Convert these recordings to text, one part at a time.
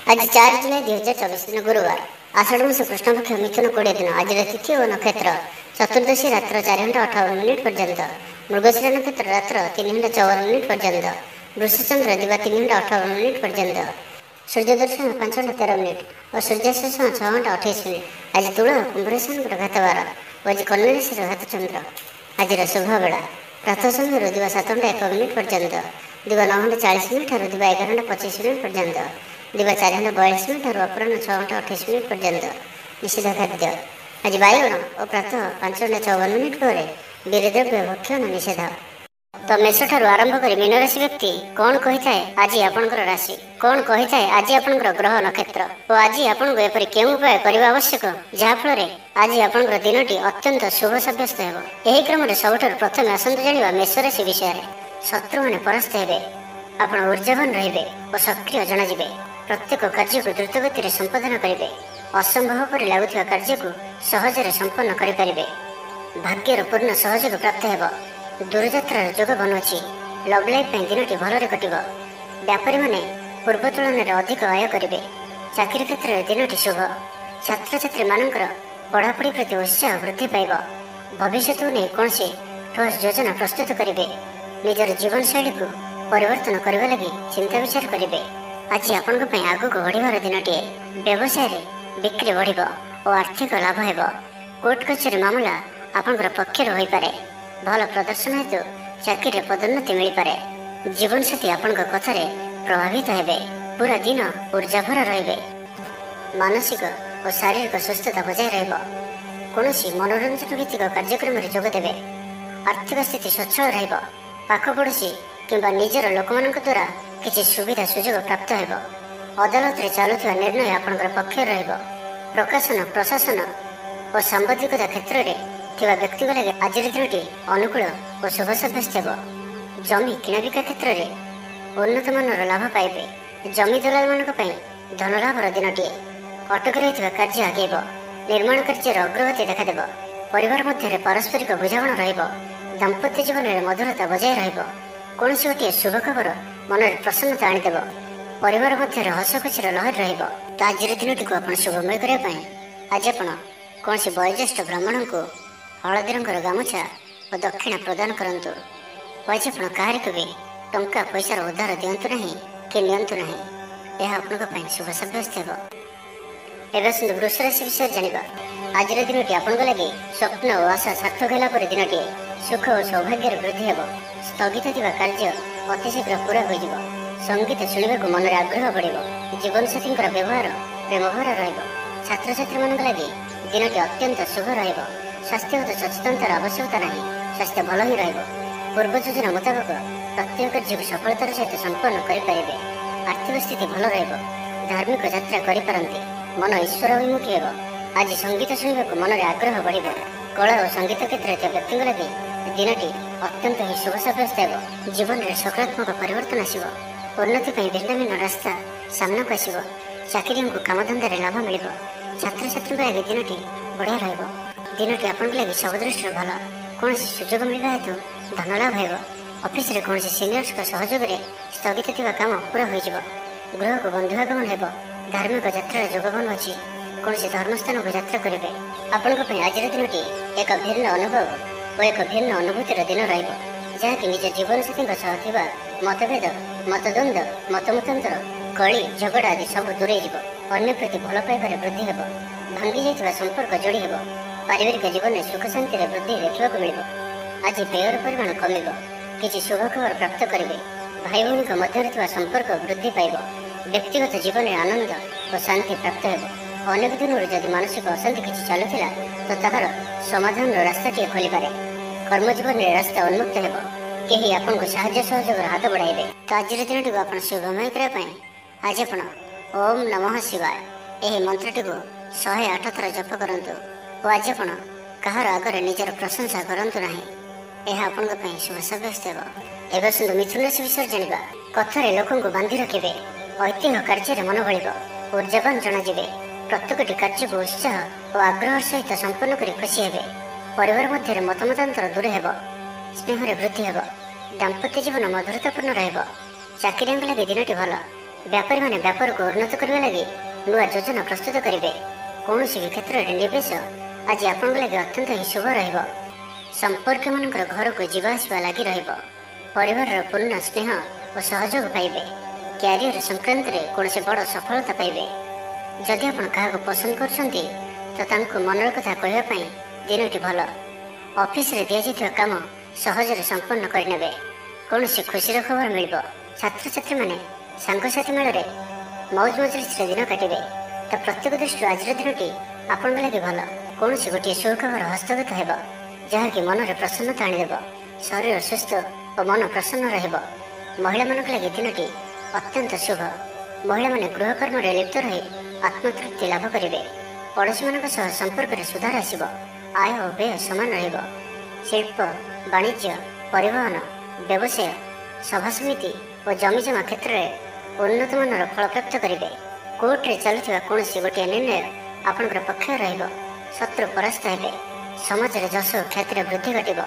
आज 4 जुलाई 2024 दिन गुरुवार आषाढ़ मास कृष्ण पक्ष मिथुन 20 दिन आज तिथि और नक्षत्र चतुर्दशी रात्र 4:58 पर्यंत मृगशिरा नक्षत्र रात्र 3:54 पर्यंत वृषचंद्र दिवा 3:58 पर्यंत सूर्य दर्शन 5:13 और सूर्यास्त 6:28 आज तुला कुंभरेशन घात 12 और आज कन्या घात चंद्र आज शुभ बेला प्रातः समय दिवा 7:01 पर्यंत दिवा 9:40 और दिवा 11:25 पर्यंत दिवा 4:42 और अपराह 6:28 पर्यंत निषिद्ध खाद्य आज बायगण और प्रातः 5:54 पर वीरद्रव्य भक्षण निषेध। तो मेष ठारू आरंभ कर मीन राशि व्यक्ति कौन कही थाए आज आपणकर राशि कौन कही थाए आज आपणकर ग्रह नक्षत्र और आज आपको एपरी केउं उपाय करबा आवश्यक जहाँफल आज आपणकर दिनटी अत्यंत शुभ सब्यस्त हेब। एही क्रम में सबुठारु प्रथमे आसंतु जानिबा मेष राशि विषय में। शत्रु माने परास्त हेबे, आपण ऊर्जावान रहिबे और सक्रिय जनाजिबे। प्रत्येक कार्य को द्रुत गति संपादन करेंगे। असंभव पर लगुवा कार्य को सहजरे संपन्न करें। भाग्यर पूर्ण सहयोग प्राप्त हेब। दूरयात्रार जोग बनुची। Love life दिनटी भलरे कटिब। व्यापारी माने पूर्व तुलन में अधिक आय करेंगे। चाकरी क्षेत्र में दिनटी शुभ। छात्र छात्री मानकर पढ़ापढ़ी प्रति उत्साह वृद्धि पाइब। भविष्य नहीं कौन ठोस योजना प्रस्तुत करेंगे। निजर जीवन शैली को परिवर्तन करने लगी चिंता विचार करेंगे। आज आपण आग को बढ़िबार दिनटीए। व्यवसाय बिक्री बढ़ और आर्थिक लाभ हेब। कोर्ट कचेरी मामला आपंकर पक्षर हो पारे। भल प्रदर्शन हेतु चाकरी पदोन्नति मिल पारे। जीवन साथी आपण कथार प्रभावित हेबे। पूरा दिन ऊर्जा भर रहिबे। मानसिक और शारीरिक सुस्थता बजाय रहिब। कौनसी मनोरंजन भित्तिक कार्यक्रम में जोग देबे। आर्थिक स्थिति सच्छल रहिब। पाख पड़ोसी किंबा निजर लोकमान द्वारा किसी सुविधा सुजोग प्राप्त हेब। अदालत रे चलुवा निर्णय आपणकर पक्ष रहिब। प्रकाशन प्रशासन और सांबादिकता क्षेत्र में थिबा व्यक्ति लगे आज दिनटी अनुकूल और शुभ सब्यस्त हेब। जमी किणाबिका क्षेत्र में उन्नत मानर लाभ पाइबे। जमी दलाल मानक पई धन लाभर दिनटीए। अटक रहिथिबा कार्य आगेब। निर्माण कार्यर अग्रगति देखादेब। परिवार मध्य पारस्परिक बुझामण रहिब। दाम्पत्य जीवन में मधुरता बजाय रहिब। कौन गोटे शुभ खबर मन में प्रसन्नता आनीदेव। परिवार मध्य हस खुशीर लहर रहिब। तो आज दिनटी को आप शुभमय करने आज आप कौन वयोज्येष्ठ ब्राह्मण को हलदी रंगर गामुछा और दक्षिणा प्रदान करंतु। आज आप क्या भी टंका पैसार उधार दिंतु ना कि नियंतु ना। यह आपन शुभ सब्यस्त हेब। एवं वृष राशि विषय जाना। आज दिनटी आपण लगे स्वप्न और आशा सार्थक होगा दिनटी सुख और सौभाग्य वृद्धि हेब। स्थगित थिबा कार्य अतिशीघ्र पूरा हो। संगीत शुणा मन में आग्रह बढ़। जीवन साथी व्यवहार प्रेमभर रहिब। छात्र छात्री मान लगे दिनटी अत्यंत शुभ रहिब। स्वास्थ्यगत सचेतनतार आवश्यकता नहीं। स्वास्थ्य भल ही रहिब। पूर्व योजना मुताबक प्रत्येक कार्य सफलतार सहित संपन्न करें। आर्थिक स्थिति भल रहिब। धार्मिक यात्रा करें। मन ईश्वर अभिमुखी हेब। आज संगीत शुणा मन में आग्रह बढ़। कला और संगीत क्षेत्र में व्यक्ति लगे दिनटी अत्यंत ही शुभ सब्यस्त हेब। जीवन में सकारात्मक परिवर्तन आसिब। उन्नति भिन्न भिन्न रास्ता सामना को आसिब। चाकरी को कामधंदा लाभ मिल। छात्र छात्री लगे दिनटी बढ़िया रहिब। दिनटी आपण लगे सब दृष्टि भल। कौन सुजोग मिलवा हेतु धन लाभ हेब। ऑफिस रे कौन सिनियर्स सहयोग में स्थगित थिबा काम पूरा हो। गृह को बंधुआगमन हेब। धार्मिक यात्रा जोग बन अच्छी। कौन धर्मस्थान को यात्रा करेंगे। आपण आज दिनटी एक भिन्न अनुभव और एक भिन्न अनुभूतिर दिन रहिब। जहाँकि निज जीवन साथी मतभेद मतद्वंद मतमतांतर कली झगड़ा आदि सब दूरे जीव। अन्य प्रति भल पाइबार वृद्धि हेब। भांगी जाइथिबा संपर्क जोड़ी हेब। पारिवारिक जीवन में सुख शांति वृद्धि देखा मिल। आज व्ययर परिमाण कमिब। किसी शुभ खबर प्राप्त करेंगे। भाई भौणी मध्य संपर्क वृद्धि पाइब। व्यक्तिगत जीवन में आनंद और शांति प्राप्त हेब। अनेक दिन जदि मानसिक अशांति किसी चलुला तो तार समाधान रास्ताटी खोल पारे। कर्मजीवन में रास्ता उन्मुक्त हेब। कहीं आपन को साहाय्य सहयोग हाथ बढ़ाइबे। तो आज दिनटी को आप शुभमय करने आज आप ओम नमः शिवाय यह मंत्रटी को 108 थर जप करंतु। और आज आप कहार आगे निजर प्रशंसा करंतु नहीं। यह आपण शुभ सब्यस्त हेब। एवं सुंदर मिथुन राशि विषय जाना। कथार लोक बांधि रखिए। ऐतिह्य कार्य मन बढ़। ऊर्जावान जनाजिबे। प्रत्येकटी कार्य को उत्साह और आग्रह सहित संपन्न कर खुशी हेबे। परिवार मध्य मतमतांतर दूर हेब। स्नेह वृद्धि हेब। दाम्पत्य जीवन मधुरतापूर्ण रहिब। चाकरी लगे दिनटी भल। व्यापारी व्यापार को उन्नत करने लगी नुआ योजना प्रस्तुत करेंगे। कौन भी क्षेत्र में निवेश आज आपन लगे अत्यंत ही शुभ रहिबो। संपर्क मानकर घर को जीवा आसवा लगी रहिबो। परिवार पूर्ण स्नेह और सहयोग पाइबे। क्यारियर संक्रांत में कौन बड़ सफलता पाइबे। जदि आप क्या पसंद करछंती तो तांको मनर कथा कहवाई दिनटी भल। ऑफिस रे दिया जाइथिबा काम सहजरे संपन्न करनेबे। कौन खुशी खबर मिल। छात्र छात्री मैंने सांगसाथी मेल मौज मजलिस दिन काटे तो प्रत्येक दृष्टि आज दिनटी आपण लगे भल। कौन गोटे सुखबर हस्तगत हो जहाँकि मन में प्रसन्नता आणदेव। शरीर सुस्थ और मन प्रसन्न रहिबो। महिला मानक लगे दिनटी अत्यंत शुभ। महिला माने गृहकर्म लिप्त रही आत्मतृप्ति लाभ करेंगे। पड़ोशी मान संपर्क में सुधार आसब। आय और व्यय समान रहिबो। शिल्प वाणिज्य परिवहन व्यवसाय सभा समिति और जमीजमा क्षेत्र में उन्नत मानर फल प्राप्त करेंगे। कोर्ट रे चलुवा कौन गोटे निर्णय आपंकर पक्ष रहिबो। शत्रु परास्त हेबे। समाज में जश ख्यातिर वृद्धि घटब।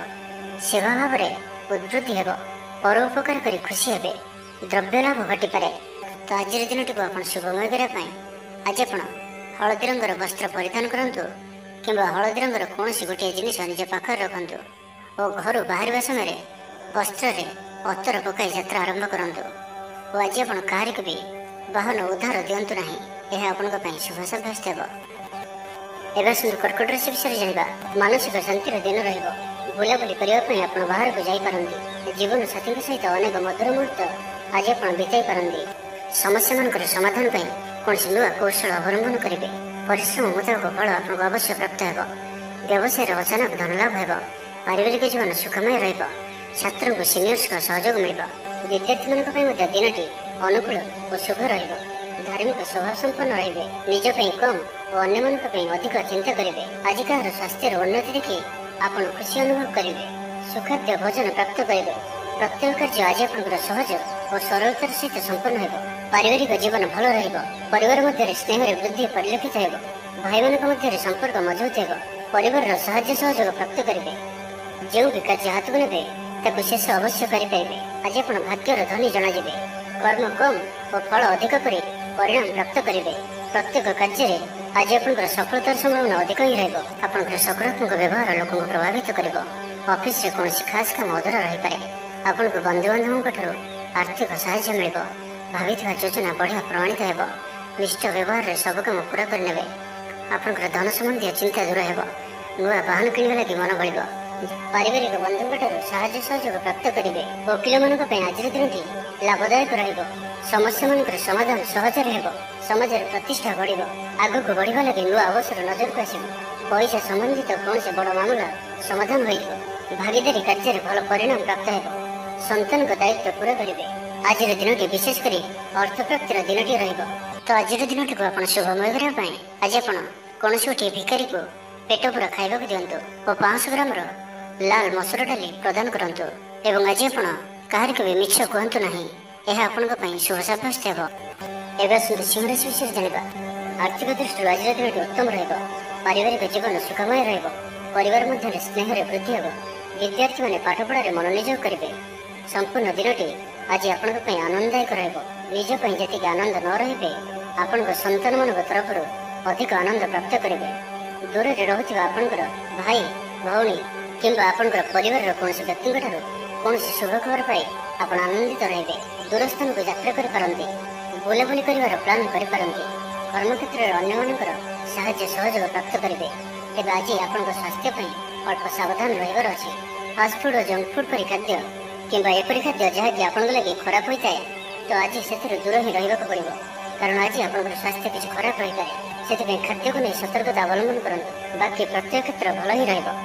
सेवा भाव में उद्वृद्धि हेब। परोपकार करी खुशी हेबे। द्रव्य लाभ घटिपे। तो आज दिनटी को आप शुभमय करने आज आप हलदी रंगर वस्त्र परिधान करूँ कि हलदी रंगर कौन गोटे जिनिस निज पाखे रखु और घर बाहर समय वस्त्र अतर पकाई यात्रा आरंभ करूँ। और आज आप कहार को भी वाहन उद्धार दिंतु ना। यह आपण शुभ सब्यस्त हो। एवं सुंदर कर्कट राशि विषय जाना मानसिक शांतिर दिन रुलाबुली करने आप बाहर को जापारती। जीवन साथी सहित अनेक मधुर मुहूर्त आज आप बिताई पारती। समस्या मान समाधान कौन नुआ कौशल अवलंबन करेंगे। परिश्रम मुताबक फल आपको अवश्य प्राप्त हो। व्यवसाय अचानक धनलाभ हो। पारिवारिक जीवन सुखमय रहिबो। छात्रों को सीनियर्स का सहयोग मिल। विद्यार्थी मान दिनटी अनुकूल और शुभ रहिबो। धार्मिक स्वभाव संपन्न रहिबे। निज कम और अन्य मान अधिक चिंता करेंगे। आज कहार स्वास्थ्य उन्नति देखि आप खुशी अनुभव करेंगे। सुखाद्य भोजन प्राप्त करेंगे। प्रत्येक कार्य आज आप सहज और सरलतार सहित संपन्न हो। पारिवारिक जीवन भल रहिबो। परिवार मध्य स्नेह वृद्धि परिलक्षित हो। भाई मान संपर्क मजबूत हो। परिवार साहाय्य सहयोग प्राप्त करेंगे। जो भी कार्य हाथ को नेबे ताकू शेष अवश्य करेंगे। आज आप भाग्यर धनी जनाजे। कर्म कम और फल अधिक कर परिणाम प्राप्त करेंगे। प्रत्येक कार्य आज आप सफलतार संभावना अधिक ही रहा। सकारात्मक व्यवहार लोक प्रभावित कर। ऑफिस रे कौन खास काम अधूरा रही पारे। आपन को बंधु बांधवों आर्थिक साहाय्य मिल। भावी योजना बढ़िया प्रमाणित हो। निष्ठ व्यवहार सब कम पूरा करने आपंकर धन संबंधी चिंता दूर हो। नुआ वाहन किणवा लगी मन बढ़। पारिवारिक बंधुओं साहाय्य सहयोग प्राप्त करेंगे। वकिल मान आज दिनटी लाभदायक रहिबो। समस्या मान समाधान सहज हो। समाज प्रतिष्ठा बढ़। आग को बढ़ा लगे नुआ अवसर नजर को आसो। पैसा संबंधित कौन से बड़ मामला समाधान हो। भागीदारी कार्य भल परिणाम प्राप्त हो। संतान का दायित्व पूरा करेंगे। आज दिनटी विशेषकर अर्थ प्राप्तिर दिनटी रहिबो। तो आज दिनटी को आप शुभमय करने आज आप कौन गोटे भिखारी को पेट पूरा खावा दिंतु और 500 ग्राम लाल मसूर डाली प्रदान करूँ। एवं आज आप कहार को भी मिछ कहतु ना। यह आपण शुभ सब्यस्त हो। एवं सुंदर सिंह राशि विषय जाना आर्थिक दृष्टि आज दिनटी उत्तम रहिबो। पारिवारिक जीवन सुखमय रहिबो। परिवार मध्य स्नेह वृद्धि हो। विद्यार्थी माने पाठपढ़ा मनोनियोग करेंगे। संपूर्ण दिनटी आज आपण आनंददायक रहिबो। निज जी आनंद न रही आपण संतान मान तरफ अधिक आनंद प्राप्त करेंगे। दूर में रोकता आपंकर भाई भौणी कि आपंकर परिवार कौन व्यक्ति कौन शुभ खबर पाई आप आनंदित रहे। दूर स्थान को यात्रा करपारती। बुलाबुली कर प्लां करपारती। कर्मक्षेत्र में अन्य मानकर साहाय्य सहयोग प्राप्त करेंगे। तेज आज आप स्वास्थ्य अल्प सावधान रही अच्छी। फास्टफुड और जंक फुड परी खाद्य कि एपरी खाद्य जहाँकि आप लगे खराब होता है तो आज से दूर ही रहा पड़ो। कारण आज आप स्वास्थ्य किसी खराब रही है से खाद्य को नहीं सतर्कता अवलंबन करूँ। बाकी प्रत्येक क्षेत्र भल ही रहा।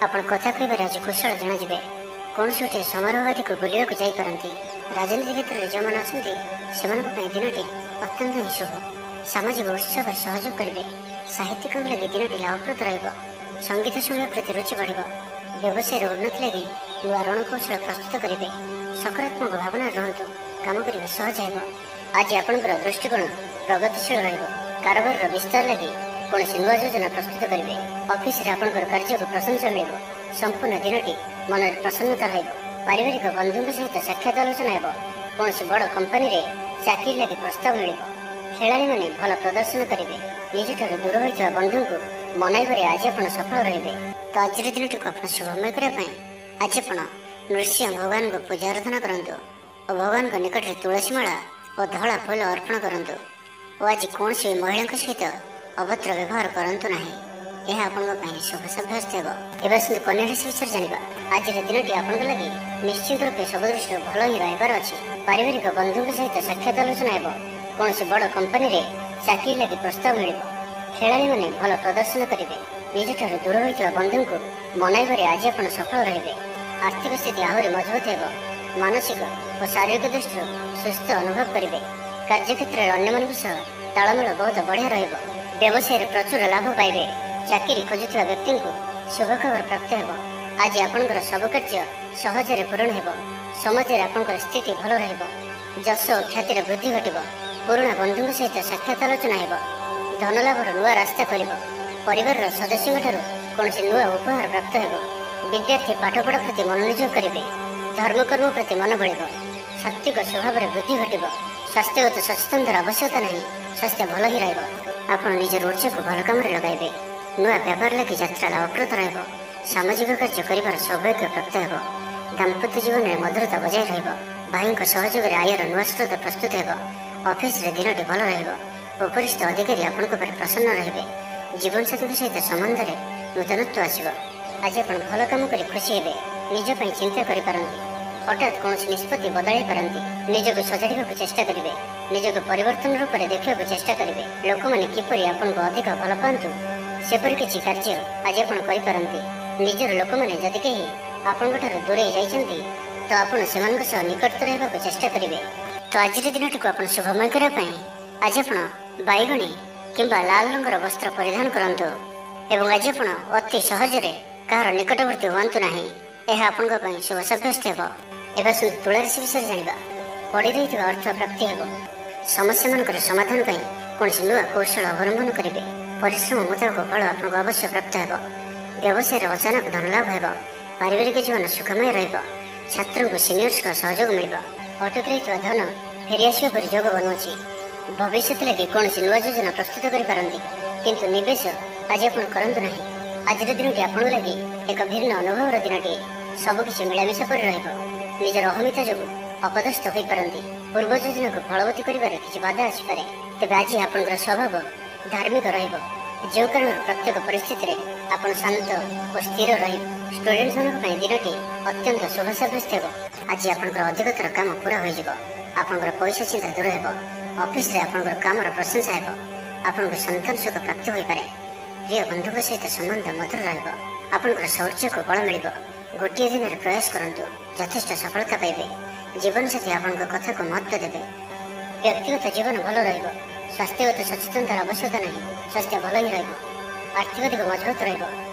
कथा कह आज कुशल जनाजे। कौन गोटे समारोह आदि को बुलवा जापारती। राजनीति क्षेत्र में जो मैंने अच्छा दिनटी अत्यंत ही शुभ। सामाजिक उत्सव सहयोग करेंगे। साहित्यिक लगे दिनटी लाभप्रद रंगीत शुणा प्रति रुचि बढ़। व्यवसाय उन्नति लगे नुआ रणकौशल प्रस्तुत करेंगे। सकारात्मक भावना रुहतु काम करने सहज हो। आज आपंकर दृष्टिकोण प्रगतिशील रहिबो। कारोबार विस्तार लगे कौन नुआ योजना प्रस्तुत करेंगे। ऑफिस आपंकर कार्य को प्रशंसा मिल। संपूर्ण दिनटी मन प्रसन्नता रहिबो। पारिवारिक बंधुओं सहित साक्षात आलोचना हो। କୌଣସି ବଡ଼ କମ୍ପାନୀରେ ଚାକିରି ଲାଗି ପ୍ରସ୍ତାବ ମିଳିବ। ଖେଳାଳିମାନେ ଭଲ ପ୍ରଦର୍ଶନ କରିବେ। ନିଜଠାରୁ ଦୂର ହୋଇଥିବା ବନ୍ଧୁଙ୍କୁ ମନାଇବାରେ ଆଜି ଆପଣ ସଫଳ ରହିବେ। ତ ଆଜିର ଦିନଟିକୁ ଆପଣ ଶୁଭମୟ କରିବା ପାଇଁ ଆଜି ଆପଣ ନୃସିଂହ ଭଗବାନଙ୍କୁ ପୂଜା ଆରାଧନା କରନ୍ତୁ ଓ ଭଗବାନଙ୍କ ନିକଟରେ ତୁଳସୀ ମାଳା ଓ ଧଳା ଫୁଲ ଅର୍ପଣ କରନ୍ତୁ ଓ ଆଜି କୌଣସି ମହିଳାଙ୍କ ସହିତ ଅଭଦ୍ର ବ୍ୟବହାର କରନ୍ତୁ ନାହିଁ। ଏହା ଆପଣଙ୍କ ପାଇଁ ଶୁଭ ସାବ୍ୟସ୍ତ ହେବ। ଏବେ ଆସନ୍ତୁ କନ୍ୟା ରାଶି ବିଷୟରେ ଜାଣିବା। ଆଜିର ଦିନଟି ଆପଣଙ୍କ ଲାଗି ନିଶ୍ଚିତ ରୂପେ ସବୁ ଦୃଷ୍ଟିରୁ ଭଲ ହିଁ ରହିବାର ଅଛି। ପାରିବାରିକ ବନ୍ଧୁଙ୍କ ସହିତ ସାକ୍ଷାତ ଆଲୋଚନା ହେବ। କୌଣସି ବଡ଼ କମ୍ପାନୀରେ ଚାକିରି ଲାଗି ପ୍ରସ୍ତାବ ମିଳିବ। ଖେଳାଳିମାନେ ଭଲ ପ୍ରଦର୍ଶନ କରିବେ। ନିଜଠାରୁ ଦୂର ହୋଇଥିବା ବନ୍ଧୁଙ୍କୁ ମନାଇବାରେ ଆଜି ଆପଣ ସଫଳ ରହିବେ। ଆର୍ଥିକ ସ୍ଥିତି ଆହୁରି ମଜବୁତ ହେବ। ମାନସିକ ଓ ଶାରୀରିକ ଦୃଷ୍ଟିରୁ ସୁସ୍ଥ ଅନୁଭବ କରିବେ। କାର୍ଯ୍ୟକ୍ଷେତ୍ରରେ ଅନ୍ୟମାନଙ୍କ ସହ ତାଳମେଳ ବହୁତ ବଢ଼ିଆ ରହିବ। ବ୍ୟବସାୟରେ ପ୍ରଚୁର ଲାଭ ପାଇବେ। ଚାକିରି ଖୋଜୁଥିବା ବ୍ୟକ୍ତିଙ୍କୁ ଶୁଭ ଖବର ପ୍ରାପ୍ତ ହେବ। ଆଜି ଆପଣଙ୍କର ସବୁ କାର୍ଯ୍ୟ ସହଜରେ ପୂରଣ ହେବ। ସମାଜରେ ଆପଣଙ୍କର ସ୍ଥିତି ଭଲ ରହିବ। ଯଶ ଓ ଖ୍ୟାତିର ବୃଦ୍ଧି ଘଟିବ। ପୁରୁଣା ବନ୍ଧୁଙ୍କ ସହିତ ସାକ୍ଷାତ ଆଲୋଚନା ହେବ। ଧନଲାଭର ନୂଆ ରାସ୍ତା ଖୋଲିବ। ପରିବାରର ସଦସ୍ୟଙ୍କଠାରୁ କୌଣସି ନୂଆ ଉପହାର ପ୍ରାପ୍ତ ହେବ। ବିଦ୍ୟାର୍ଥୀ ପାଠପଢ଼ା ପ୍ରତି ମନୋନିଯୋଗ କରିବେ। ଧର୍ମକର୍ମ ପ୍ରତି ମନ ବଳିବ। ସାତ୍ତ୍ୱିକ ସ୍ୱଭାବରେ ବୃଦ୍ଧି ଘଟିବ। ସ୍ୱାସ୍ଥ୍ୟଗତ ସଚେତନତାର ଆବଶ୍ୟକତା ନାହିଁ। ସ୍ୱାସ୍ଥ୍ୟ ଭଲ ହିଁ ରହିବ। ଆପଣ ନିଜର ଉର୍ଜାକୁ ଭଲ କାମରେ ଲଗାଇବେ। ନୂଆ ବ୍ୟାପାର ଲାଗି ଯାତ୍ରା ଲାଭପ୍ରଦ ରହିବ। ସାମାଜିକ କାର୍ଯ୍ୟ କରିବାର ସୌଭାଗ୍ୟ ପ୍ରାପ୍ତ ହେବ। ଦାମ୍ପତ୍ୟ ଜୀବନରେ ମଧୁରତା ବଜାୟ ରହିବ। ଭାଇଙ୍କ ସହଯୋଗରେ ଆୟର ନୂଆ ସ୍ରୋତ ପ୍ରସ୍ତୁତ ହେବ। ଅଫିସରେ ଦିନଟି ଭଲ ରହିବ। ଉପରିସ୍ଥ ଅଧିକାରୀ ଆପଣଙ୍କ ଉପରେ ପ୍ରସନ୍ନ ରହିବେ। ଜୀବନସାଥୀଙ୍କ ସହିତ ସମ୍ବନ୍ଧରେ ନୂତନତ୍ୱ ଆସିବ। ଆଜି ଆପଣ ଭଲ କାମ କରି ଖୁସି ହେବେ। ନିଜ ପାଇଁ ଚିନ୍ତା କରିପାରନ୍ତି। ହଠାତ୍ କୌଣସି ନିଷ୍ପତ୍ତି ବଦଳାଇ ପାରନ୍ତି। ନିଜକୁ ସଜାଡ଼ିବାକୁ ଚେଷ୍ଟା କରିବେ। ନିଜକୁ ପରିବର୍ତ୍ତନ ରୂପରେ ଦେଖିବାକୁ ଚେଷ୍ଟା କରିବେ। ଲୋକମାନେ କିପରି ଆପଣଙ୍କୁ ଅଧିକ ଭଲ ପାଆନ୍ତୁ ସେପରି କିଛି କାର୍ଯ୍ୟ ଆଜି ଆପଣ କରିପାରନ୍ତି। ନିଜର ଲୋକମାନେ ଯଦି କେହି ଆପଣଙ୍କଠାରୁ ଦୂରେଇ ଯାଇଛନ୍ତି ତ ଆପଣ ସେମାନଙ୍କ ସହ ନିକଟତର ହେବାକୁ ଚେଷ୍ଟା କରିବେ। ତ ଆଜିର ଦିନଟିକୁ ଆପଣ ଶୁଭମୟ କରିବା ପାଇଁ ଆଜି ଆପଣ ବାଇଗଣୀ କିମ୍ବା ଲାଲ ରଙ୍ଗର ବସ୍ତ୍ର ପରିଧାନ କରନ୍ତୁ ଏବଂ ଆଜି ଆପଣ ଅତି ସହଜରେ କାହାର ନିକଟବର୍ତ୍ତୀ ହୁଅନ୍ତୁ ନାହିଁ। ଏହା ଆପଣଙ୍କ ପାଇଁ ଶୁଭ ସାବ୍ୟସ୍ତ ହେବ। ଏବେ ଆସନ୍ତୁ ତୁଳା ରାଶି ବିଷୟରେ ଜାଣିବା। ପଡ଼ି ରହିଥିବା ଅର୍ଥ ପ୍ରାପ୍ତି ହେବ। ସମସ୍ୟାମାନଙ୍କର ସମାଧାନ ପାଇଁ କୌଣସି ନୂଆ କୌଶଳ ଅବଲମ୍ବନ କରିବେ। ପରିଶ୍ରମ ମୁତାବକ ଫଳ ଆପଣଙ୍କୁ ଅବଶ୍ୟ ପ୍ରାପ୍ତ ହେବ। ବ୍ୟବସାୟରେ ଅଚାନକ ଧନଲାଭ ହେବ। ପାରିବାରିକ ଜୀବନ ସୁଖମୟ ରହିବ। ଛାତ୍ରଙ୍କୁ ସିନିୟର୍ସଙ୍କ ସହଯୋଗ ମିଳିବ। ଅଟକି ରହିଥିବା ଧନ ଫେରିଆସିବା ପରି ଯୋଗ ବନୁଅଛି। ଭବିଷ୍ୟତ ଲାଗି କୌଣସି ନୂଆ ଯୋଜନା ପ୍ରସ୍ତୁତ କରିପାରନ୍ତି କିନ୍ତୁ ନିବେଶ ଆଜି ଆପଣ କରନ୍ତୁ ନାହିଁ। ଆଜିର ଦିନଟି ଆପଣଙ୍କ ଲାଗି ଏକ ଭିନ୍ନ ଅନୁଭବର ଦିନଟିଏ। ସବୁକିଛି ମିଳାମିଶା କରି ରହିବ। ନିଜର ଅହମିକା ଯୋଗୁଁ ଅପଦସ୍ଥ ହୋଇପାରନ୍ତି। ପୂର୍ବ ଯୋଜନାକୁ ଫଳବତୀ କରିବାରେ କିଛି ବାଧା ଆସିପାରେ। ତେବେ ଆଜି ଆପଣଙ୍କର ସ୍ୱଭାବ ଧାର୍ମିକ ରହିବ। ଯେଉଁ କାରଣରୁ ପ୍ରତ୍ୟେକ ପରିସ୍ଥିତିରେ ଆପଣ ଶାନ୍ତ ଓ ସ୍ଥିର ରହିବେ। ଷ୍ଟୁଡେଣ୍ଟମାନଙ୍କ ପାଇଁ ଦିନଟି ଅତ୍ୟନ୍ତ ଶୁଭ ସାବ୍ୟସ୍ତ ହେବ। ଆଜି ଆପଣଙ୍କର ଅଧିକତର କାମ ପୁରା ହୋଇଯିବ। ଆପଣଙ୍କର ପଇସା ଚିନ୍ତା ଦୂର ହେବ। ଅଫିସରେ ଆପଣଙ୍କର କାମର ପ୍ରଶଂସା ହେବ। ଆପଣଙ୍କୁ ସନ୍ତାନ ସୁଖ ପ୍ରାପ୍ତି ହୋଇପାରେ। ପ୍ରିୟ ବନ୍ଧୁଙ୍କ ସହିତ ସମ୍ବନ୍ଧ ମଧୁର ରହିବ। ଆପଣଙ୍କର ଶୌର୍ଯ୍ୟକୁ ବଳ ମିଳିବ। ଗୋଟିଏ ଦିନରେ ପ୍ରୟାସ କରନ୍ତୁ। ଯଥେଷ୍ଟ ସଫଳତା ପାଇବେ। ଜୀବନସାଥୀ ଆପଣଙ୍କ କଥାକୁ ମହତ୍ତ୍ୱ ଦେବେ। ବ୍ୟକ୍ତିଗତ ଜୀବନ ଭଲ ରହିବ। ସ୍ୱାସ୍ଥ୍ୟଗତ ସଚେତନତାର ଆବଶ୍ୟକତା ନାହିଁ। ସ୍ୱାସ୍ଥ୍ୟ ଭଲ ହିଁ ରହିବ। ଆର୍ଥିକ ଦିଗ ମଜବୁତ ରହିବ।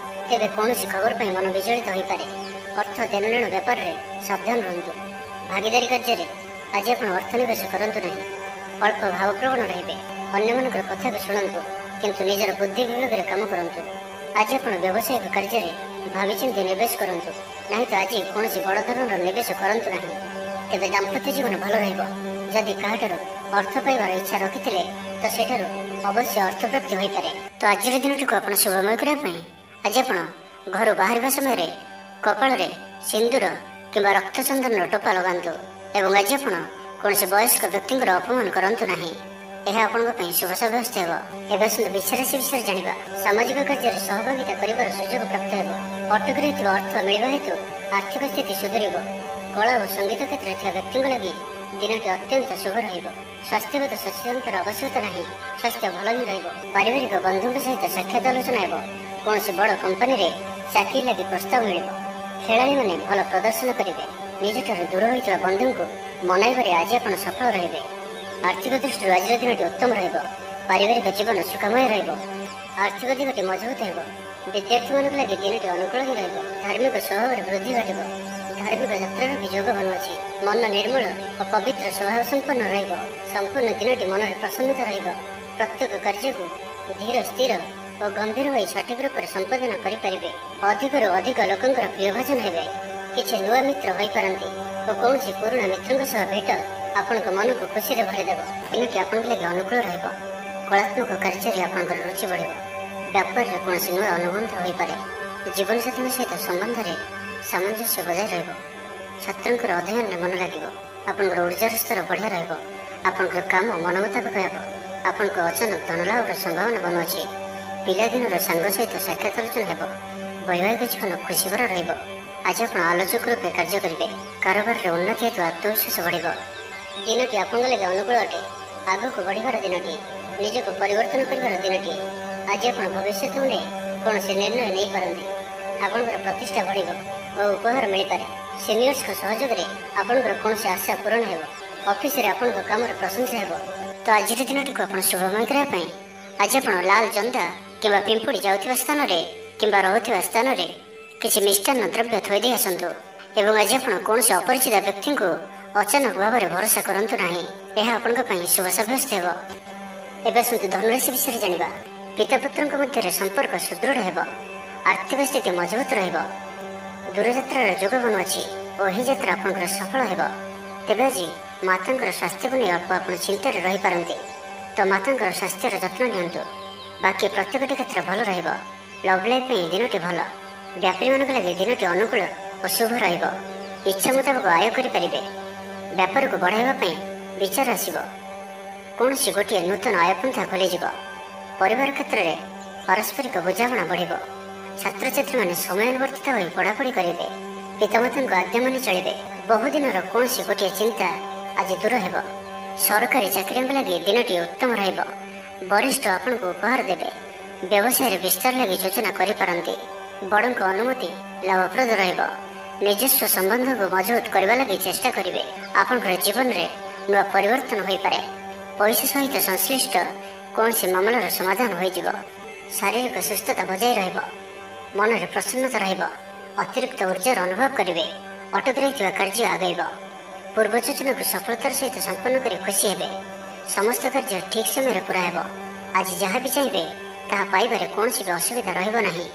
ତେବେ କୌଣସି ଖବର ପାଇଁ ମନ ବିଚଳିତ ହୋଇପାରେ। ଅର୍ଥ ଦେଣନେଣ ବ୍ୟାପାରରେ ସାବଧାନ ରୁହନ୍ତୁ। ଭାଗିଦାରୀ କାର୍ଯ୍ୟରେ ଆଜି ଆପଣ ଅର୍ଥ ନିବେଶ କରନ୍ତୁ ନାହିଁ। ଅଳ୍ପ ଭାବପ୍ରବଣ ରହିବେ। ଅନ୍ୟମାନଙ୍କର କଥାକୁ ଶୁଣନ୍ତୁ କିନ୍ତୁ ନିଜର ବୁଦ୍ଧି ବିବେକରେ କାମ କରନ୍ତୁ। ଆଜି ଆପଣ ବ୍ୟବସାୟିକ କାର୍ଯ୍ୟରେ ଭାବିଚିନ୍ତି ନିବେଶ କରନ୍ତୁ ନାହିଁ ତ ଆଜି କୌଣସି ବଡ଼ ଧରଣର ନିବେଶ କରନ୍ତୁ ନାହିଁ। ତେବେ ଦାମ୍ପତ୍ୟ ଜୀବନ ଭଲ ରହିବ। ଯଦି କାହାଠାରୁ ଅର୍ଥ ପାଇବାର ଇଚ୍ଛା ରଖିଥିଲେ ତ ସେଠାରୁ ଅବଶ୍ୟ ଅର୍ଥପ୍ରାପ୍ତି ହୋଇପାରେ। ତ ଆଜିର ଦିନଟିକୁ ଆପଣ ଶୁଭମୟ କରିବା ପାଇଁ ଆଜି ଆପଣ ଘରୁ ବାହାରିବା ସମୟରେ କପାଳରେ ସିନ୍ଦୁର କିମ୍ବା ରକ୍ତଚନ୍ଦନର ଟୋପା ଲଗାନ୍ତୁ ଏବଂ ଆଜି ଆପଣ କୌଣସି ବୟସ୍କ ବ୍ୟକ୍ତିଙ୍କର ଅପମାନ କରନ୍ତୁ ନାହିଁ। ଏହା ଆପଣଙ୍କ ପାଇଁ ଶୁଭ ସାବ୍ୟସ୍ତ ହେବ। ଏବେ ଆସନ୍ତୁ ବିଛା ରାଶି ବିଷୟରେ ଜାଣିବା। ସାମାଜିକ କାର୍ଯ୍ୟରେ ସହଭାଗିତା କରିବାର ସୁଯୋଗ ପ୍ରାପ୍ତ ହେବ। ଅଟକି ରହିଥିବା ଅର୍ଥ ମିଳିବା ହେତୁ ଆର୍ଥିକ ସ୍ଥିତି ସୁଧରିବ। କଳା ଓ ସଙ୍ଗୀତ କ୍ଷେତ୍ରରେ ଥିବା ବ୍ୟକ୍ତିଙ୍କ ଲାଗି ଦିନଟି ଅତ୍ୟନ୍ତ ଶୁଭ ରହିବ। ସ୍ୱାସ୍ଥ୍ୟଗତ ସଚେତନତାର ଆବଶ୍ୟକତା ନାହିଁ। ସ୍ୱାସ୍ଥ୍ୟ ଭଲ ହିଁ ରହିବ। ପାରିବାରିକ ବନ୍ଧୁଙ୍କ ସହିତ ସାକ୍ଷାତ ଆଲୋଚନା ହେବ। କୌଣସି ବଡ଼ କମ୍ପାନୀରେ ଚାକିରି ଲାଗି ପ୍ରସ୍ତାବ ମିଳିବ। ଖେଳାଳିମାନେ ଭଲ ପ୍ରଦର୍ଶନ କରିବେ। ନିଜଠାରୁ ଦୂର ହୋଇଥିବା ବନ୍ଧୁଙ୍କୁ ମନାଇବାରେ ଆଜି ଆପଣ ସଫଳ ରହିବେ। ଆର୍ଥିକ ଦୃଷ୍ଟିରୁ ଆଜିର ଦିନଟି ଉତ୍ତମ ରହିବ। ପାରିବାରିକ ଜୀବନ ସୁଖମୟ ରହିବ। ଆର୍ଥିକ ଦିଗଟି ମଜବୁତ ହେବ। ବିଦ୍ୟାର୍ଥୀମାନଙ୍କ ଲାଗି ଦିନଟି ଅନୁକୂଳ ହିଁ ରହିବ। ଧାର୍ମିକ ସ୍ୱଭାବରେ ବୃଦ୍ଧି ଘଟିବ। ଧାର୍ମିକ ଯାତ୍ରାର ବି ଯୋଗ ବନୁଅଛି। ମନ ନିର୍ମଳ ଓ ପବିତ୍ର ସ୍ୱଭାବ ସମ୍ପନ୍ନ ରହିବ। ସମ୍ପୂର୍ଣ୍ଣ ଦିନଟି ମନରେ ପ୍ରସନ୍ନତା ରହିବ। ପ୍ରତ୍ୟେକ କାର୍ଯ୍ୟକୁ ଧୀର ସ୍ଥିର ଓ ଗମ୍ଭୀର ହୋଇ ସଠିକ ରୂପରେ ସମ୍ପାଦନ କରିପାରିବେ। ଅଧିକରୁ ଅଧିକ ଲୋକଙ୍କର ପ୍ରିୟଭାଜନ ହେବେ। କିଛି ନୂଆ ମିତ୍ର ହୋଇପାରନ୍ତି ଓ କୌଣସି ପୁରୁଣା ମିତ୍ରଙ୍କ ସହ ଭେଟ ଆପଣଙ୍କ ମନକୁ ଖୁସିରେ ଭରିଦେବ। ଦିନଟି ଆପଣଙ୍କ ଲାଗି ଅନୁକୂଳ ରହିବ। କଳାତ୍ମକ କାର୍ଯ୍ୟରେ ଆପଣଙ୍କର ରୁଚି ବଢ଼ିବ। ବ୍ୟାପାରରେ କୌଣସି ନୂଆ ଅନୁବନ୍ଧ ହୋଇପାରେ। ଜୀବନସାଥୀଙ୍କ ସହିତ ସମ୍ବନ୍ଧରେ ସାମଞ୍ଜସ୍ୟ ବଜାୟ ରହିବ। ଛାତ୍ରଙ୍କର ଅଧ୍ୟୟନରେ ମନ ଲାଗିବ। ଆପଣଙ୍କର ଉର୍ଜାର ସ୍ତର ବଢ଼ିଆ ରହିବ। ଆପଣଙ୍କର କାମ ମନ ମୁତାବକ ହେବ। ଆପଣଙ୍କ ଅଚାନକ ଧନଲାଭର ସମ୍ଭାବନା ବନୁଅଛି। ପିଲାଦିନର ସାଙ୍ଗ ସହିତ ସାକ୍ଷାତ ଆଲୋଚନା ହେବ। ବୈବାହିକ ଜୀବନ ଖୁସିଭରା ରହିବ। ଆଜି ଆପଣ ଆଲୋଚକ ରୂପେ କାର୍ଯ୍ୟ କରିବେ। କାରବାରରେ ଉନ୍ନତି ହେତୁ ଆତ୍ମବିଶ୍ୱାସ ବଢ଼ିବ। ଦିନଟି ଆପଣଙ୍କ ଲାଗି ଅନୁକୂଳ ଅଟେ। ଆଗକୁ ବଢ଼ିବାର ଦିନଟି, ନିଜକୁ ପରିବର୍ତ୍ତନ କରିବାର ଦିନଟି। ଆଜି ଆପଣ ଭବିଷ୍ୟତକୁ ନେଇ କୌଣସି ନିର୍ଣ୍ଣୟ ନେଇପାରନ୍ତି। ଆପଣଙ୍କର ପ୍ରତିଷ୍ଠା ବଢ଼ିବ ଓ ଉପହାର ମିଳିପାରେ। ସିନିୟର୍ସଙ୍କ ସହଯୋଗରେ ଆପଣଙ୍କର କୌଣସି ଆଶା ପୂରଣ ହେବ। ଅଫିସରେ ଆପଣଙ୍କ କାମର ପ୍ରଶଂସା ହେବ। ତ ଆଜିର ଦିନଟିକୁ ଆପଣ ଶୁଭମୟ କରିବା ପାଇଁ ଆଜି ଆପଣ ଲାଲ ଜନ୍ଦା କିମ୍ବା ପିମ୍ପୁଡ଼ି ଯାଉଥିବା ସ୍ଥାନରେ କିମ୍ବା ରହୁଥିବା ସ୍ଥାନରେ କିଛି ମିଷ୍ଟାନ୍ନ ଦ୍ରବ୍ୟ ଥୋଇଦେଇ ଆସନ୍ତୁ ଏବଂ ଆଜି ଆପଣ କୌଣସି ଅପରିଚିତ ବ୍ୟକ୍ତିଙ୍କୁ ଅଚାନକ ଭାବରେ ଭରସା କରନ୍ତୁ ନାହିଁ। ଏହା ଆପଣଙ୍କ ପାଇଁ ଶୁଭ ସାବ୍ୟସ୍ତ ହେବ। ଏବେ ଆସନ୍ତୁ ଧନୁରାଶି ବିଷୟରେ ଜାଣିବା। ପିତାପୁତ୍ରଙ୍କ ମଧ୍ୟରେ ସମ୍ପର୍କ ସୁଦୃଢ଼ ହେବ। ଆର୍ଥିକ ସ୍ଥିତି ମଜବୁତ ରହିବ। ଦୂରଯାତ୍ରାର ଯୋଗ ବନୁଅଛି ଓ ଏହି ଯାତ୍ରା ଆପଣଙ୍କର ସଫଳ ହେବ। ତେବେ ଆଜି ମାତାଙ୍କର ସ୍ୱାସ୍ଥ୍ୟକୁ ନେଇ ଅଳ୍ପ ଆପଣ ଚିନ୍ତାରେ ରହିପାରନ୍ତି। ତ ମାତାଙ୍କର ସ୍ୱାସ୍ଥ୍ୟର ଯତ୍ନ ନିଅନ୍ତୁ। ବାକି ପ୍ରତ୍ୟେକଟି କ୍ଷେତ୍ର ଭଲ ରହିବ। ଲଭ୍ ଲାଇଫ୍ ପାଇଁ ଦିନଟି ଭଲ। ବ୍ୟାପାରୀମାନଙ୍କ ଲାଗି ଦିନଟି ଅନୁକୂଳ ଓ ଶୁଭ ରହିବ। ଇଚ୍ଛା ମୁତାବକ ଆୟ କରିପାରିବେ। ବ୍ୟାପାରକୁ ବଢ଼ାଇବା ପାଇଁ ବିଚାର ଆସିବ। କୌଣସି ଗୋଟିଏ ନୂତନ ଆୟପନ୍ଥା ଖୋଲିଯିବ। ପରିବାର କ୍ଷେତ୍ରରେ ପାରସ୍ପରିକ ବୁଝାମଣା ବଢ଼ିବ। ଛାତ୍ରଛାତ୍ରୀମାନେ ସମୟାନୁବର୍ତ୍ତିତ ହୋଇ ପଢ଼ାପଢ଼ି କରିବେ। ପିତାମାତାଙ୍କ ଆଜ୍ଞା ମାନି ଚଳିବେ। ବହୁଦିନର କୌଣସି ଗୋଟିଏ ଚିନ୍ତା ଆଜି ଦୂର ହେବ। ସରକାରୀ ଚାକିରିଙ୍କ ଲାଗି ଦିନଟି ଉତ୍ତମ ରହିବ। ବରିଷ୍ଠ ଆପଣଙ୍କୁ ଉପହାର ଦେବେ। ବ୍ୟବସାୟରେ ବିସ୍ତାର ଲାଗି ଯୋଜନା କରିପାରନ୍ତି। ବଡ଼ଙ୍କ ଅନୁମତି ଲାଭପ୍ରଦ ରହିବ। ନିଜସ୍ୱ ସମ୍ବନ୍ଧକୁ ମଜବୁତ କରିବା ଲାଗି ଚେଷ୍ଟା କରିବେ। ଆପଣଙ୍କର ଜୀବନରେ ନୂଆ ପରିବର୍ତ୍ତନ ହୋଇପାରେ। ପଇସା ସହିତ ସଂଶ୍ଳିଷ୍ଟ କୌଣସି ମାମଲାର ସମାଧାନ ହୋଇଯିବ। ଶାରୀରିକ ସୁସ୍ଥତା ବଜାୟ ରହିବ। ମନରେ ପ୍ରସନ୍ନତା ରହିବ। ଅତିରିକ୍ତ ଉର୍ଜାର ଅନୁଭବ କରିବେ। ଅଟକି ରହିଥିବା କାର୍ଯ୍ୟ ଆଗେଇବ। ପୂର୍ବ ଯୋଜନାକୁ ସଫଳତାର ସହିତ ସମ୍ପନ୍ନ କରି ଖୁସି ହେବେ। ସମସ୍ତ କାର୍ଯ୍ୟ ଠିକ୍ ସମୟରେ ପୁରା ହେବ। ଆଜି ଯାହା ବି ଚାହିଁବେ ତାହା ପାଇବାରେ କୌଣସି ବି ଅସୁବିଧା ରହିବ ନାହିଁ।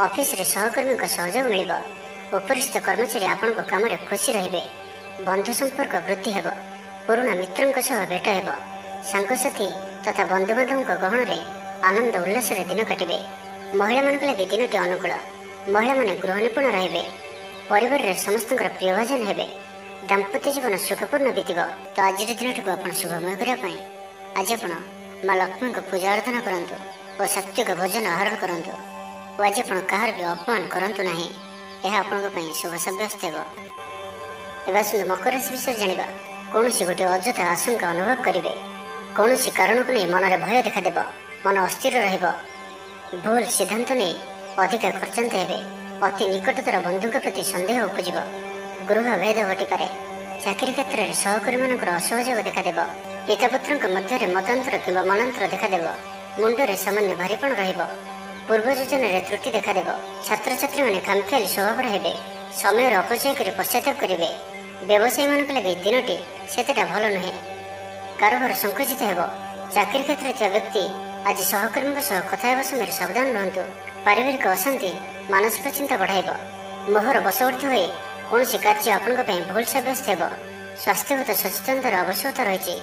ଅଫିସରେ ସହକର୍ମୀଙ୍କ ସହଯୋଗ ମିଳିବ। ଉପରିସ୍ଥ କର୍ମଚାରୀ ଆପଣଙ୍କ କାମରେ ଖୁସି ରହିବେ। ବନ୍ଧୁ ସମ୍ପର୍କ ବୃଦ୍ଧି ହେବ। ପୁରୁଣା ମିତ୍ରଙ୍କ ସହ ଭେଟ ହେବ। ସାଙ୍ଗସାଥୀ ତଥା ବନ୍ଧୁବାନ୍ଧବଙ୍କ ଗହଣରେ ଆନନ୍ଦ ଉଲ୍ଲାସରେ ଦିନ କାଟିବେ। ମହିଳାମାନଙ୍କ ଲାଗି ଦିନଟି ଅନୁକୂଳ। ମହିଳାମାନେ ଗୃହ ନିପୁଣ ରହିବେ। ପରିବାରରେ ସମସ୍ତଙ୍କର ପ୍ରିୟଭାଜନ ହେବେ। ଦାମ୍ପତ୍ୟ ଜୀବନ ସୁଖପୂର୍ଣ୍ଣ ବିତିବ। ତ ଆଜିର ଦିନଟିକୁ ଆପଣ ଶୁଭମୟ କରିବା ପାଇଁ ଆଜି ଆପଣ ମା ଲକ୍ଷ୍ମୀଙ୍କ ପୂଜା ଆରାଧନା କରନ୍ତୁ ଓ ସାତ୍ୱିକ ଭୋଜନ ଆହରଣ କରନ୍ତୁ ଓ ଆଜି ଆପଣ କାହାର ବି ଅପମାନ କରନ୍ତୁ ନାହିଁ। ଏହା ଆପଣଙ୍କ ପାଇଁ ଶୁଭ ସାବ୍ୟସ୍ତ ହେବ। ଏବେ ଆସନ୍ତୁ ମକର ରାଶି ବିଷୟରେ ଜାଣିବା। କୌଣସି ଗୋଟିଏ ଅଯଥା ଆଶଙ୍କା ଅନୁଭବ କରିବେ। କୌଣସି କାରଣକୁ ନେଇ ମନରେ ଭୟ ଦେଖାଦେବ। ମନ ଅସ୍ଥିର ରହିବ। ଭୁଲ ସିଦ୍ଧାନ୍ତ ନେଇ ଅଧିକା ଖର୍ଚ୍ଚାନ୍ତ ହେବେ। ଅତି ନିକଟତର ବନ୍ଧୁଙ୍କ ପ୍ରତି ସନ୍ଦେହ ଉପୁଜିବ। ଗୃହ ଭେଦ ଘଟିପାରେ। ଚାକିରି କ୍ଷେତ୍ରରେ ସହକର୍ମୀମାନଙ୍କର ଅସହଯୋଗ ଦେଖାଦେବ। ପିତାପୁତ୍ରଙ୍କ ମଧ୍ୟରେ ମତାନ୍ତର କିମ୍ବା ମନାନ୍ତର ଦେଖାଦେବ। ମୁଣ୍ଡରେ ସାମାନ୍ୟ ଭାରିପଣ ରହିବ। ପୂର୍ବ ଯୋଜନାରେ ତ୍ରୁଟି ଦେଖାଦେବ। ଛାତ୍ରଛାତ୍ରୀମାନେ ଖାମଖିଆଲି ସ୍ୱଭାବର ହେବେ। ସମୟର ଅପଚୟ କରି ପଶ୍ଚାତାପ କରିବେ। ବ୍ୟବସାୟୀମାନଙ୍କ ଲାଗି ଦିନଟି ସେତେଟା ଭଲ ନୁହେଁ। କାରବାର ସଂକୁଚିତ ହେବ। ଚାକିରି କ୍ଷେତ୍ରରେ ଥିବା ବ୍ୟକ୍ତି ଆଜି ସହକର୍ମୀଙ୍କ ସହ କଥା ହେବା ସମୟରେ ସାବଧାନ ରୁହନ୍ତୁ। ପାରିବାରିକ ଅଶାନ୍ତି ମାନସିକ ଚିନ୍ତା ବଢ଼ାଇବ। ମୋହର ବଶବର୍ତ୍ତୀ ହୋଇ କୌଣସି କାର୍ଯ୍ୟ ଆପଣଙ୍କ ପାଇଁ ଭୁଲ ସାବ୍ୟସ୍ତ ହେବ। ସ୍ୱାସ୍ଥ୍ୟଗତ ସଚେତନତାର ଆବଶ୍ୟକତା ରହିଛି,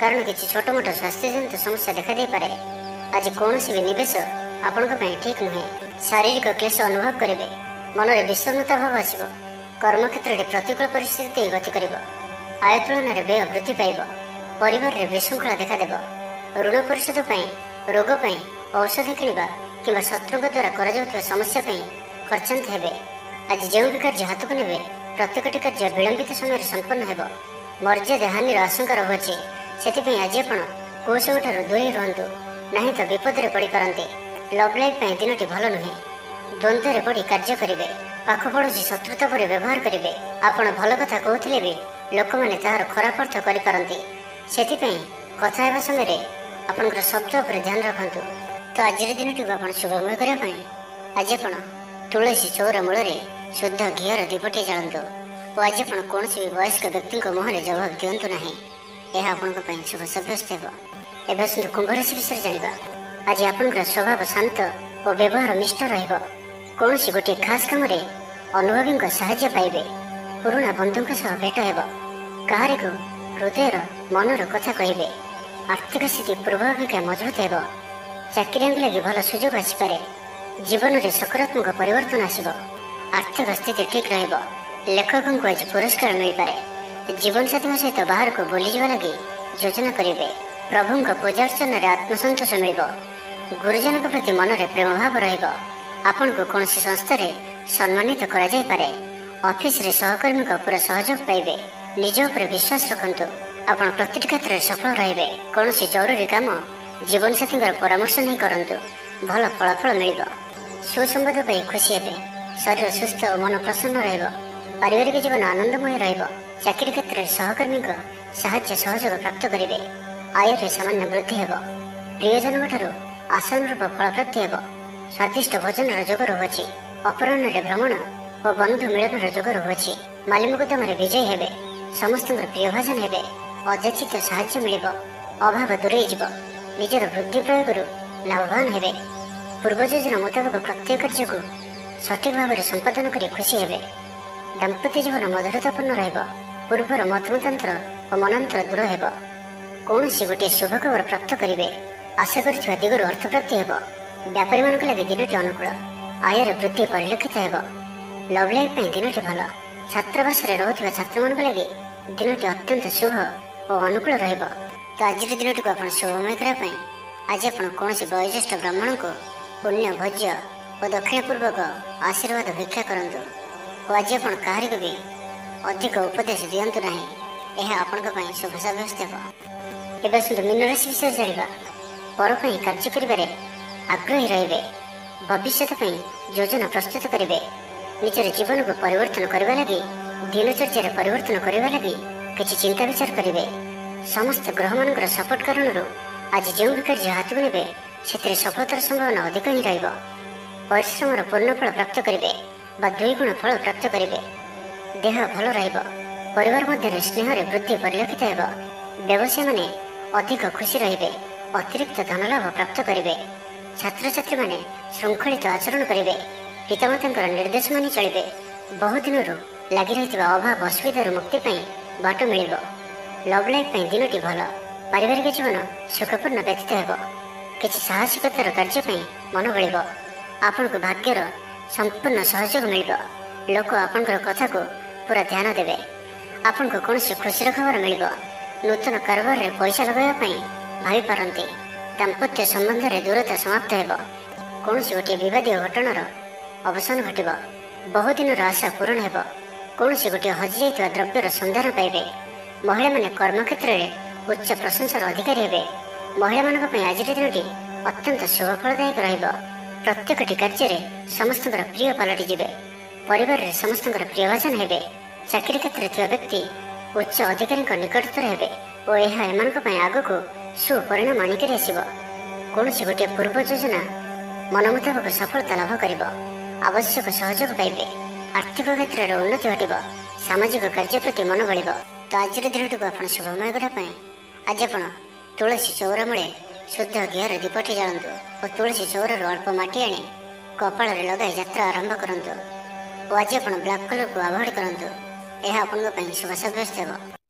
କାରଣ କିଛି ଛୋଟମୋଟ ସ୍ୱାସ୍ଥ୍ୟଜନିତ ସମସ୍ୟା ଦେଖାଦେଇପାରେ। ଆଜି କୌଣସି ବି ନିବେଶ ଆପଣଙ୍କ ପାଇଁ ଠିକ୍ ନୁହେଁ। ଶାରୀରିକ କ୍ଲେଶ ଅନୁଭବ କରିବେ। ମନରେ ବିଷର୍ଣ୍ଣତା ଭାବ ଆସିବ। କର୍ମକ୍ଷେତ୍ରରେ ପ୍ରତିକୂଳ ପରିସ୍ଥିତି ଦେଇ ଗତି କରିବ। ଆୟ ତୁଳନାରେ ବ୍ୟୟ ବୃଦ୍ଧି ପାଇବ। ପରିବାରରେ ବିଶୃଙ୍ଖଳା ଦେଖାଦେବ। ଋଣ ପରିଶୋଧ ପାଇଁ, ରୋଗ ପାଇଁ ଔଷଧ କିଣିବା କିମ୍ବା ଶତ୍ରୁଙ୍କ ଦ୍ୱାରା କରାଯାଉଥିବା ସମସ୍ୟା ପାଇଁ ଖର୍ଚ୍ଚାନ୍ତ ହେବେ। ଆଜି ଯେଉଁ ବି କାର୍ଯ୍ୟ ହାତକୁ ନେବେ ପ୍ରତ୍ୟେକଟି କାର୍ଯ୍ୟ ବିଳମ୍ବିତ ସମୟରେ ସମ୍ପନ୍ନ ହେବ। ମର୍ଯ୍ୟାଦା ହାନିର ଆଶଙ୍କା ରହୁଅଛି। ସେଥିପାଇଁ ଆଜି ଆପଣ କୌଶଳଠାରୁ ଦୂରେଇ ରୁହନ୍ତୁ, ନାହିଁ ତ ବିପଦରେ ପଡ଼ିପାରନ୍ତି। ଲଭ୍ ଲାଇଫ୍ ପାଇଁ ଦିନଟି ଭଲ ନୁହେଁ। ଦ୍ୱନ୍ଦ୍ୱରେ ପଡ଼ି କାର୍ଯ୍ୟ କରିବେ। ପାଖ ପଡ଼ୋଶୀ ଶତ୍ରୁତା ପରି ବ୍ୟବହାର କରିବେ। ଆପଣ ଭଲ କଥା କହୁଥିଲେ ବି ଲୋକମାନେ ତାହାର ଖରାପ ଅର୍ଥ କରିପାରନ୍ତି। ସେଥିପାଇଁ କଥା ହେବା ସମୟରେ ଆପଣଙ୍କର ଶବ୍ଦ ଉପରେ ଧ୍ୟାନ ରଖନ୍ତୁ। ତ ଆଜିର ଦିନଟିକୁ ଆପଣ ଶୁଭମୟ କରିବା ପାଇଁ ଆଜି ଆପଣ ତୁଳସୀ ଚଉରା ମୂଳରେ ଶୁଦ୍ଧ ଘିଅର ଦୀପଟିଏ ଜାଳନ୍ତୁ ଓ ଆଜି ଆପଣ କୌଣସି ବି ବୟସ୍କ ବ୍ୟକ୍ତିଙ୍କ ମୁହଁରେ ଜବାବ ଦିଅନ୍ତୁ ନାହିଁ। ଏହା ଆପଣଙ୍କ ପାଇଁ ଶୁଭ ସାବ୍ୟସ୍ତ ହେବ। ଏବେ ଆସନ୍ତୁ କୁମ୍ଭ ରାଶି ବିଷୟରେ ଜାଣିବା। ଆଜି ଆପଣଙ୍କର ସ୍ୱଭାବ ଶାନ୍ତ ଓ ବ୍ୟବହାର ନିଷ୍ଠ ରହିବ। କୌଣସି ଗୋଟିଏ ଖାସ୍ କାମରେ ଅନୁଭବୀଙ୍କ ସାହାଯ୍ୟ ପାଇବେ। ପୁରୁଣା ବନ୍ଧୁଙ୍କ ସହ ଭେଟ ହେବ। କାହାରିକୁ ହୃଦୟର ମନର କଥା କହିବେ। ଆର୍ଥିକ ସ୍ଥିତି ପୂର୍ବ ଅପେକ୍ଷା ମଜବୁତ ହେବ। ଚାକିରିଆଙ୍କୁ ଲାଗି ଭଲ ସୁଯୋଗ ଆସିପାରେ। ଜୀବନରେ ସକାରାତ୍ମକ ପରିବର୍ତ୍ତନ ଆସିବ। ଆର୍ଥିକ ସ୍ଥିତି ଠିକ୍ ରହିବ। ଲେଖକଙ୍କୁ ଆଜି ପୁରସ୍କାର ମିଳିପାରେ। ଜୀବନସାଥୀଙ୍କ ସହିତ ବାହାରକୁ ବୁଲିଯିବା ଲାଗି ଯୋଜନା କରିବେ। ପ୍ରଭୁଙ୍କ ପୂଜା ଅର୍ଚ୍ଚନାରେ ଆତ୍ମସନ୍ତୋଷ ମିଳିବ। ଗୁରୁଜନଙ୍କ ପ୍ରତି ମନରେ ପ୍ରେମ ଭାବ ରହିବ। ଆପଣଙ୍କୁ କୌଣସି ସଂସ୍ଥାରେ ସମ୍ମାନିତ କରାଯାଇପାରେ। ଅଫିସରେ ସହକର୍ମୀଙ୍କ ପୁରା ସହଯୋଗ ପାଇବେ। ନିଜ ଉପରେ ବିଶ୍ୱାସ ରଖନ୍ତୁ। ଆପଣ ପ୍ରତିଟି କ୍ଷେତ୍ରରେ ସଫଳ ରହିବେ। କୌଣସି ଜରୁରୀ କାମ ଜୀବନସାଥୀଙ୍କର ପରାମର୍ଶ ନେଇ କରନ୍ତୁ। ଭଲ ଫଳାଫଳ ମିଳିବ। ସୁସମ୍ବାଦ ପାଇ ଖୁସି ହେବେ। ଶରୀର ସୁସ୍ଥ ଓ ମନ ପ୍ରସନ୍ନ ରହିବ। ପାରିବାରିକ ଜୀବନ ଆନନ୍ଦମୟ ରହିବ। ଚାକିରି କ୍ଷେତ୍ରରେ ସହକର୍ମୀଙ୍କ ସାହାଯ୍ୟ ସହଯୋଗ ପ୍ରାପ୍ତ କରିବେ। ଆୟରେ ସାମାନ୍ୟ ବୃଦ୍ଧି ହେବ। ପ୍ରିୟଜନଙ୍କଠାରୁ ଆଶାନୁରୂପ ଫଳପ୍ରାପ୍ତି ହେବ। ସ୍ୱାଦିଷ୍ଟ ଭୋଜନର ଯୋଗ ରହୁଅଛି। ଅପରାହ୍ନରେ ଭ୍ରମଣ ଓ ବନ୍ଧୁ ମିଳନର ଯୋଗ ରହୁଅଛି। ମାଲି ମୁକଦ୍ଦମାରେ ବିଜୟୀ ହେବେ। ସମସ୍ତଙ୍କର ପ୍ରିୟଭାଜନ ହେବେ। ଅଯାଚିତ ସାହାଯ୍ୟ ମିଳିବ। ଅଭାବ ଦୂରେଇ ଯିବ। ନିଜର ବୁଦ୍ଧି ପ୍ରୟୋଗରୁ ଲାଭବାନ ହେବେ। ପୂର୍ବ ଯୋଜନା ମୁତାବକ ପ୍ରତ୍ୟେକ କାର୍ଯ୍ୟକୁ ସଠିକ୍ ଭାବରେ ସମ୍ପାଦନ କରି ଖୁସି ହେବେ। ଦାମ୍ପତ୍ୟ ଜୀବନ ମଧୁରତାପୂର୍ଣ୍ଣ ରହିବ। ପୂର୍ବର ମତମତାନ୍ତର ଓ ମନାନ୍ତର ଦୂର ହେବ। କୌଣସି ଗୋଟିଏ ଶୁଭ ଖବର ପ୍ରାପ୍ତ କରିବେ। ଆଶା କରିଥିବା ଦିଗରୁ ଅର୍ଥପ୍ରାପ୍ତି ହେବ। ବ୍ୟାପାରୀମାନଙ୍କ ଲାଗି ଦିନଟି ଅନୁକୂଳ। ଆୟର ବୃଦ୍ଧି ପରିଲକ୍ଷିତ ହେବ। ଲଭ୍ ଲାଇଫ୍ ପାଇଁ ଦିନଟି ଭଲ। ଛାତ୍ରାବାସରେ ରହୁଥିବା ଛାତ୍ରମାନଙ୍କ ଲାଗି ଦିନଟି ଅତ୍ୟନ୍ତ ଶୁଭ ଓ ଅନୁକୂଳ ରହିବ। ତ ଆଜିର ଦିନଟିକୁ ଆପଣ ଶୁଭମୟ କରିବା ପାଇଁ ଆଜି ଆପଣ କୌଣସି ବୟୋଜ୍ୟେଷ୍ଠ ବ୍ରାହ୍ମଣଙ୍କୁ ପୁଣ୍ୟ ଭୋଜ୍ୟ ଓ ଦକ୍ଷିଣପୂର୍ବକ ଆଶୀର୍ବାଦ ଭିକ୍ଷା କରନ୍ତୁ। ଓ ଆଜି ଆପଣ କାହାରିକୁ ବି ଅଧିକ ଉପଦେଶ ଦିଅନ୍ତୁ ନାହିଁ। ଏହା ଆପଣଙ୍କ ପାଇଁ ଶୁଭ ସାବ୍ୟସ୍ତ ହେବ। ଏବେ ଆସନ୍ତୁ ମୀନ ରାଶି ବିଷୟରେ ଜାଣିବା। ପର ପାଇଁ କାର୍ଯ୍ୟ କରିବାରେ ଆଗ୍ରହୀ ରହିବେ। ଭବିଷ୍ୟତ ପାଇଁ ଯୋଜନା ପ୍ରସ୍ତୁତ କରିବେ। ନିଜର ଜୀବନକୁ ପରିବର୍ତ୍ତନ କରିବା ଲାଗି ଦିନଚର୍ଯ୍ୟାରେ ପରିବର୍ତ୍ତନ କରିବା ଲାଗି କିଛି ଚିନ୍ତା ବିଚାର କରିବେ। ସମସ୍ତ ଗ୍ରହମାନଙ୍କର ସପୋର୍ଟ କାରଣରୁ ଆଜି ଯେଉଁ ବି କାର୍ଯ୍ୟ ହାତକୁ ନେବେ ସେଥିରେ ସଫଳତାର ସମ୍ଭାବନା ଅଧିକ ହିଁ ରହିବ। ପରିଶ୍ରମର ପୂର୍ଣ୍ଣ ଫଳ ପ୍ରାପ୍ତ କରିବେ ବା 2 ଗୁଣ ଫଳ ପ୍ରାପ୍ତ କରିବେ। ଦେହ ଭଲ ରହିବ। ପରିବାର ମଧ୍ୟରେ ସ୍ନେହରେ ବୃଦ୍ଧି ପରିଲକ୍ଷିତ ହେବ। ବ୍ୟବସାୟୀମାନେ ଅଧିକ ଖୁସି ରହିବେ। ଅତିରିକ୍ତ ଧନଲାଭ ପ୍ରାପ୍ତ କରିବେ। ଛାତ୍ରଛାତ୍ରୀମାନେ ଶୃଙ୍ଖଳିତ ଆଚରଣ କରିବେ। ପିତାମାତାଙ୍କର ନିର୍ଦ୍ଦେଶ ମାନି ଚଳିବେ। ବହୁଦିନରୁ ଲାଗି ରହିଥିବା ଅଭାବ ଅସୁବିଧାରୁ ମୁକ୍ତି ପାଇଁ ବାଟ ମିଳିବ। ଲଭ୍ ଲାଇଫ୍ ପାଇଁ ଦିନଟି ଭଲ। ପାରିବାରିକ ଜୀବନ ସୁଖପୂର୍ଣ୍ଣ ବ୍ୟତୀତ ହେବ। କିଛି ସାହସିକତାର କାର୍ଯ୍ୟ ପାଇଁ ମନ ବଳିବ। ଆପଣଙ୍କୁ ଭାଗ୍ୟର ସମ୍ପୂର୍ଣ୍ଣ ସହଯୋଗ ମିଳିବ। ଲୋକ ଆପଣଙ୍କର କଥାକୁ ପୁରା ଧ୍ୟାନ ଦେବେ। ଆପଣଙ୍କୁ କୌଣସି ଖୁସିର ଖବର ମିଳିବ। ନୂତନ କାରବାରରେ ପଇସା ଲଗାଇବା ପାଇଁ ଭାବିପାରନ୍ତି। ଦାମ୍ପତ୍ୟ ସମ୍ବନ୍ଧରେ ଦୂରତା ସମାପ୍ତ ହେବ। କୌଣସି ଗୋଟିଏ ବିବାଦୀୟ ଘଟଣାର ଅବସାନ ଘଟିବ। ବହୁଦିନର ଆଶା ପୂରଣ ହେବ। କୌଣସି ଗୋଟିଏ ହଜିଯାଇଥିବା ଦ୍ରବ୍ୟର ସନ୍ଧାନ ପାଇବେ। ମହିଳାମାନେ କର୍ମକ୍ଷେତ୍ରରେ ଉଚ୍ଚ ପ୍ରଶଂସାର ଅଧିକାରୀ ହେବେ। ମହିଳାମାନଙ୍କ ପାଇଁ ଆଜିର ଦିନଟି ଅତ୍ୟନ୍ତ ଶୁଭଫଳଦାୟକ ରହିବ। ପ୍ରତ୍ୟେକଟି କାର୍ଯ୍ୟରେ ସମସ୍ତଙ୍କର ପ୍ରିୟ ପାଲଟିଯିବେ। ପରିବାରରେ ସମସ୍ତଙ୍କର ପ୍ରିୟଭାଜନ ହେବେ। ଚାକିରି କ୍ଷେତ୍ରରେ ଥିବା ବ୍ୟକ୍ତି ଉଚ୍ଚ ଅଧିକାରୀଙ୍କ ନିକଟତର ହେବେ ଓ ଏହା ଏମାନଙ୍କ ପାଇଁ ଆଗକୁ ସୁପରିଣାମ ଆଣିକରି ଆସିବ। କୌଣସି ଗୋଟିଏ ପୂର୍ବ ଯୋଜନା ମନ ମୁତାବକ ସଫଳତା ଲାଭ କରିବ। ଆବଶ୍ୟକ ସହଯୋଗ ପାଇବେ। ଆର୍ଥିକ କ୍ଷେତ୍ରରେ ଉନ୍ନତି ଘଟିବ। ସାମାଜିକ କାର୍ଯ୍ୟ ପ୍ରତି ମନ ବଳିବ। ତ ଆଜିର ଦିନଟିକୁ ଆପଣ ଶୁଭମୟ କରିବା ପାଇଁ ଆଜି ଆପଣ ତୁଳସୀ ଚଉରା ମୂଳେ ଶୁଦ୍ଧ ଘିଅର ଦୀପଟି ଜାଳନ୍ତୁ ଓ ତୁଳସୀ ଚଉରାରୁ ଅଳ୍ପ ମାଟି ଆଣି କପାଳରେ ଲଗାଇ ଯାତ୍ରା ଆରମ୍ଭ କରନ୍ତୁ। ଓ ଆଜି ଆପଣ ବ୍ଲାକ୍ କଲରକୁ ଆଭଏଡ୍ କରନ୍ତୁ। ଏହା ଆପଣଙ୍କ ପାଇଁ ଶୁଭ ସାବ୍ୟସ୍ତ ହେବ।